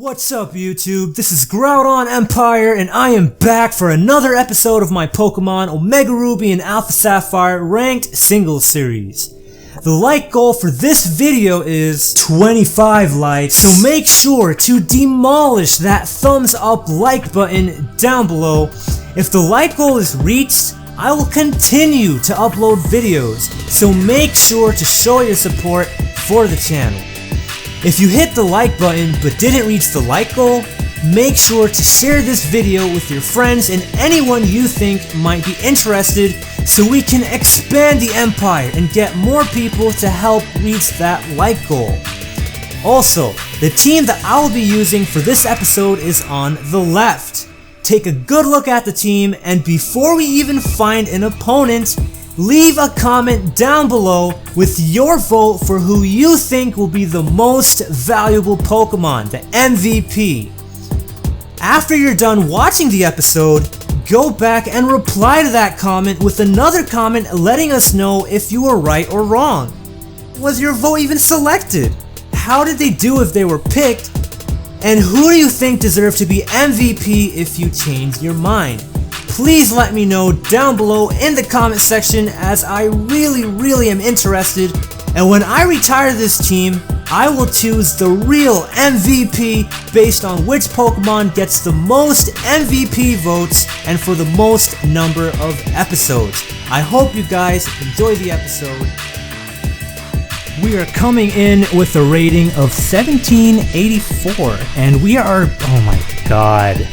What's up YouTube, this is Groudon Empire and I am back for another episode of my Pokemon Omega Ruby and Alpha Sapphire ranked singles series. The like goal for this video is 25 likes, so make sure to demolish that thumbs up like button down below. If the like goal is reached, I will continue to upload videos, so make sure to show your support for the channel. If you hit the like button but didn't reach the like goal, make sure to share this video with your friends and anyone you think might be interested so we can expand the empire and get more people to help reach that like goal. Also, the team that I will be using for this episode is on the left. Take a good look at the team, and before we even find an opponent, leave a comment down below with your vote for who you think will be the most valuable Pokemon, the MVP. After you're done watching the episode, go back and reply to that comment with another comment letting us know if you were right or wrong. Was your vote even selected? How did they do if they were picked? And who do you think deserved to be MVP if you changed your mind? Please let me know down below in the comment section, as I really am interested, and when I retire this team, I will choose the real MVP based on which Pokemon gets the most MVP votes and for the most number of episodes. I hope you guys enjoy the episode. We are coming in with a rating of 1784, and we are, oh my god.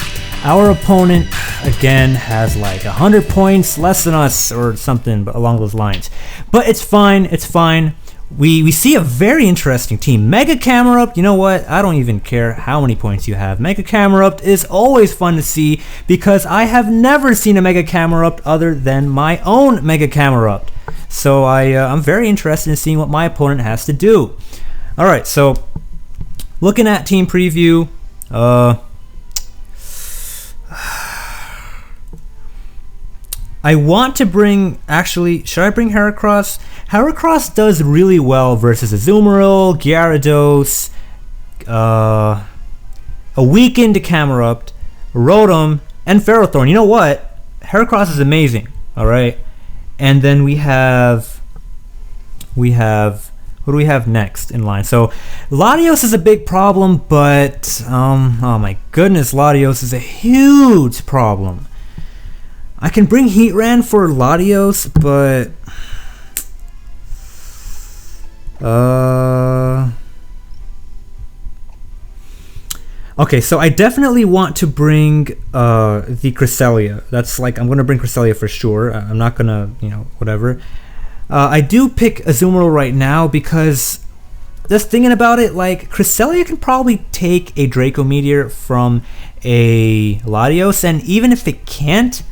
Our opponent, again, has like 100 points less than us or something along those lines. But it's fine, it's fine. We see a very interesting team. Mega Camerupt, you know what? I don't even care how many points you have. Mega Camerupt is always fun to see because I have never seen a Mega Camerupt other than my own Mega Camerupt. So I'm very interested in seeing what my opponent has to do. Alright, so looking at team preview, I want to bring, actually, should I bring Heracross? Heracross does really well versus Azumarill, Gyarados, a weakened Camerupt, Rotom, and Ferrothorn. You know what? Heracross is amazing, alright? And then we have, what do we have next in line? So, Latios is a big problem, but, oh my goodness, Latios is a huge problem. I can bring Heatran for Latios, but okay, so I definitely want to bring the Cresselia. That's like, I'm gonna bring Cresselia for sure. I'm not gonna, you know, whatever. I do pick Azumarill right now because just thinking about it, like, Cresselia can probably take a Draco Meteor from a Latios, and even if it can't,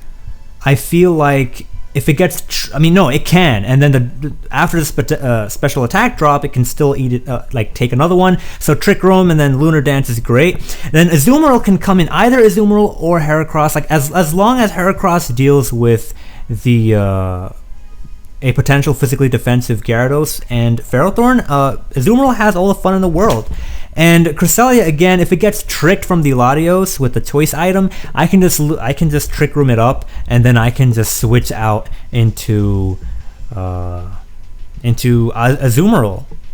I feel like if it gets, I mean, no, it can, and then after the special attack drop, it can still eat it, like take another one. So Trick Room and then Lunar Dance is great. Then Azumarill can come in either Azumarill or Heracross, like as long as Heracross deals with the a potential physically defensive Gyarados and Ferrothorn. Azumarill has all the fun in the world. And Cresselia, again, if it gets tricked from the Latios with the choice item, I can just Trick Room it up, and then I can just switch out into Azumarill.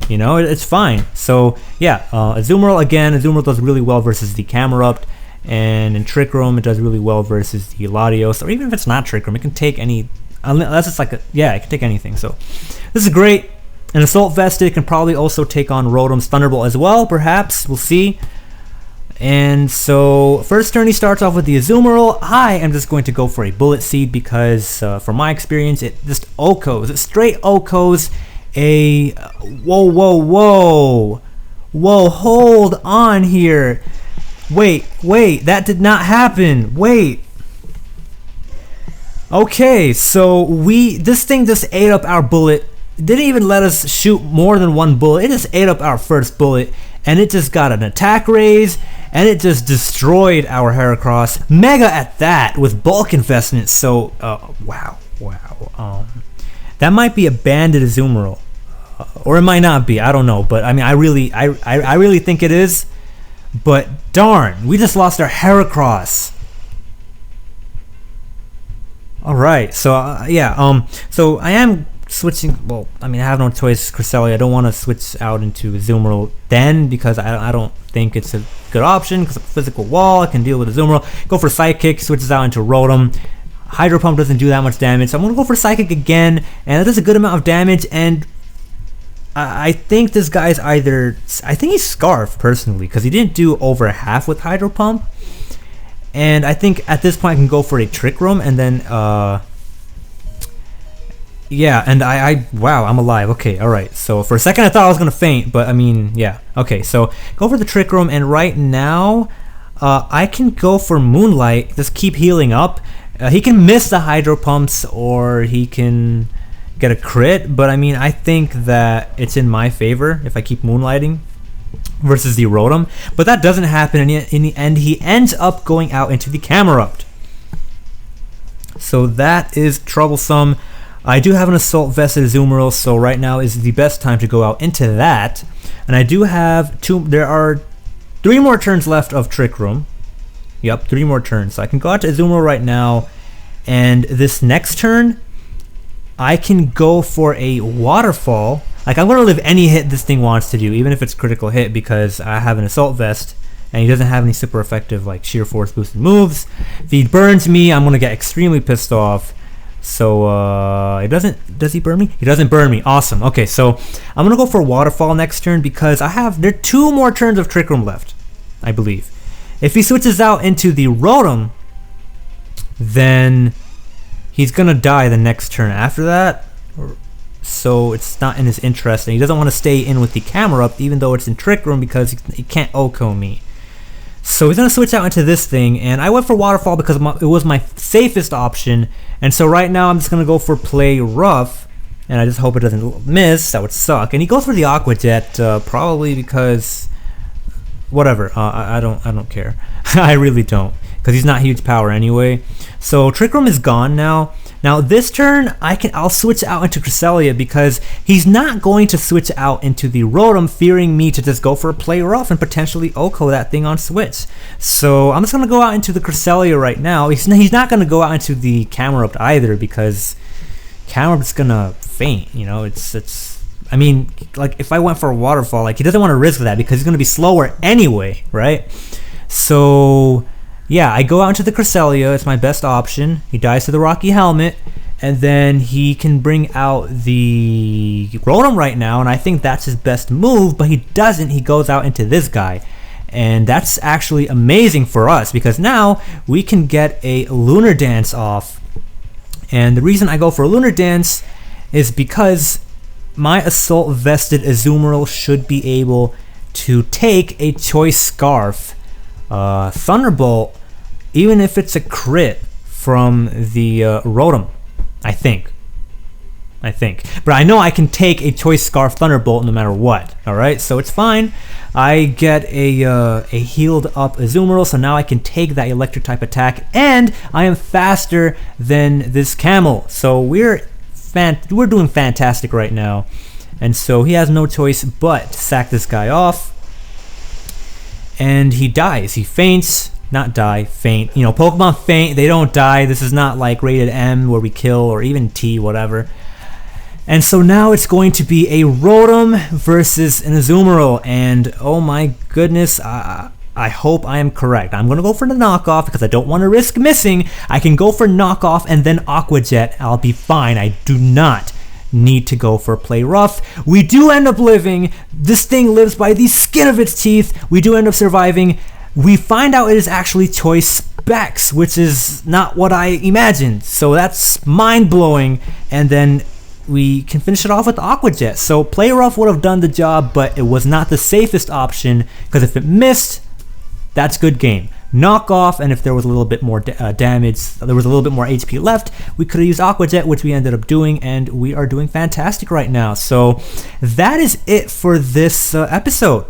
You know, it's fine. So yeah, Azumarill, again, Azumarill does really well versus the Camerupt, and in Trick Room it does really well versus the Latios. Or even if it's not Trick Room, it can take any, unless it's like it can take anything. So this is great. An Assault Vest, it can probably also take on Rotom's Thunderbolt as well, perhaps. We'll see. And so, first turn he starts off with the Azumarill. I am just going to go for a Bullet Seed because, from my experience, it just OHKOs. It straight OHKOs a... Whoa, hold on here. Wait, that did not happen. Wait. Okay, so this thing just ate up our bullet. Didn't even let us shoot more than one bullet. It just ate up our first bullet, and it just got an attack raise, and it just destroyed our Heracross. Mega at that, with bulk investment. So, wow. That might be a banded Azumarill, or it might not be. I don't know, but I mean, I really think it is. But darn, we just lost our Heracross. Alright, so so I am switching. Well, I mean, I have no choice. Cresselia. I don't want to switch out into Azumarill then, because I don't think it's a good option, because of physical wall. I can deal with Azumarill. Go for Psychic, switches out into Rotom. Hydro Pump doesn't do that much damage, so I'm gonna go for Psychic again, and that does a good amount of damage. And I think this guy's I think he's Scarf personally, because he didn't do over half with Hydro Pump. And I think at this point I can go for a Trick Room, and then yeah, and wow, I'm alive. Okay, alright. So for a second I thought I was gonna faint, but I mean, yeah. Okay, so go for the Trick Room, and right now I can go for Moonlight, just keep healing up. He can miss the Hydro Pumps, or he can get a crit, but I mean, I think that it's in my favor if I keep Moonlighting versus the Rotom. But that doesn't happen, and in the end he ends up going out into the Camerupt. So that is troublesome. I do have an Assault Vest Azumarill, so right now is the best time to go out into that. And I do have there are 3 more turns left of Trick Room. Yep, 3 more turns. So I can go out to Azumarill right now, and this next turn I can go for a Waterfall. Like, I'm gonna live any hit this thing wants to do, even if it's critical hit, because I have an Assault Vest and he doesn't have any super effective like Sheer Force boosted moves. If he burns me, I'm gonna get extremely pissed off. So does he burn me? He doesn't burn me. Awesome. Okay, so I'm gonna go for Waterfall next turn, because there are 2 more turns of Trick Room left, I believe. If he switches out into the Rotom, then he's gonna die the next turn after that, so it's not in his interest, and he doesn't want to stay in with the Camerupt, even though it's in Trick Room, because he can't OHKO me. So he's gonna switch out into this thing, and I went for Waterfall because it was my safest option. And so right now I'm just gonna go for Play Rough, and I just hope it doesn't miss. That would suck. And he goes for the Aqua Jet, probably because whatever. I don't care. I really don't, because he's not huge power anyway. So Trick Room is gone now. Now this turn I'll switch out into Cresselia, because he's not going to switch out into the Rotom, fearing me to just go for a Play Rough and potentially OHKO that thing on switch. So I'm just gonna go out into the Cresselia right now. He's not gonna go out into the Camerupt either, because Camerupt's gonna faint. You know, I mean, like, if I went for a Waterfall, like, he doesn't want to risk that because he's gonna be slower anyway, right? So yeah, I go out into the Cresselia. It's my best option. He dies to the Rocky Helmet, and then he can bring out the Rotom right now, and I think that's his best move, but he doesn't. He goes out into this guy, and that's actually amazing for us, because now we can get a Lunar Dance off. And the reason I go for a Lunar Dance is because my Assault Vested Azumarill should be able to take a Choice Scarf Thunderbolt, even if it's a crit from the Rotom. I think. But I know I can take a Choice Scarf Thunderbolt no matter what. Alright, so it's fine. I get a healed up Azumarill, so now I can take that electric type attack, and I am faster than this Camel. So we're doing fantastic right now. And so he has no choice but to sack this guy off. And he dies. He faints. Not die, faint. You know, Pokemon faint, they don't die. This is not like rated M where we kill, or even T, whatever. And so now it's going to be a Rotom versus an Azumarill, and oh my goodness, I hope I am correct. I'm going to go for the knockoff because I don't want to risk missing. I can go for knockoff and then Aqua Jet. I'll be fine. I do not need to go for Play Rough. We do end up living. This thing lives by the skin of its teeth. We do end up surviving. We find out it is actually Choice Specs, which is not what I imagined. So that's mind-blowing. And then we can finish it off with the Aqua Jet. So Play Rough would have done the job, but it was not the safest option, because if it missed, that's good game. Knock off, and if there was a little bit more damage, there was a little bit more HP left, we could have used Aqua Jet, which we ended up doing, and we are doing fantastic right now. So that is it for this episode.